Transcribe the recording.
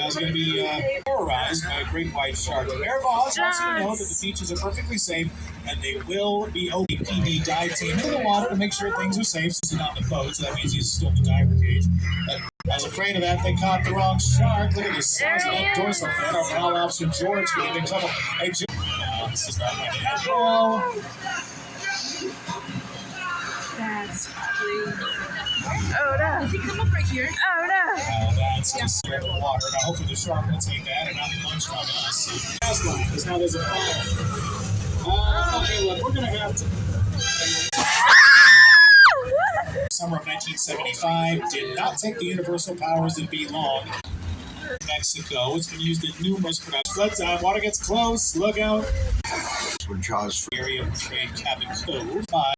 is going to be terrorized by a great white shark. The Bear of Oz wants you to know that the beaches are perfectly safe, and they will be OPD dive team in the water to make sure things are safe. So he's not in the boat, so that means he's still in the diver cage. But I was afraid of that. They caught the wrong shark. Look at the size of that dorsal fin. Our pal Officer George could have been trouble. Hey, George. This is not going to end well. That's crazy. Oh no. Does he come up right here? Oh no. That's just straight in the water. Now, hopefully, the shark will take that and not be munched on us. Last line, because now there's a fire. Okay, look, we're going to have to. Summer of 1975 did not take the universal powers that be long. Mexico. It's been used in numerous productions. Flood time. Water gets close. Look out. When Jaws Area of Trade Cabin Cove. By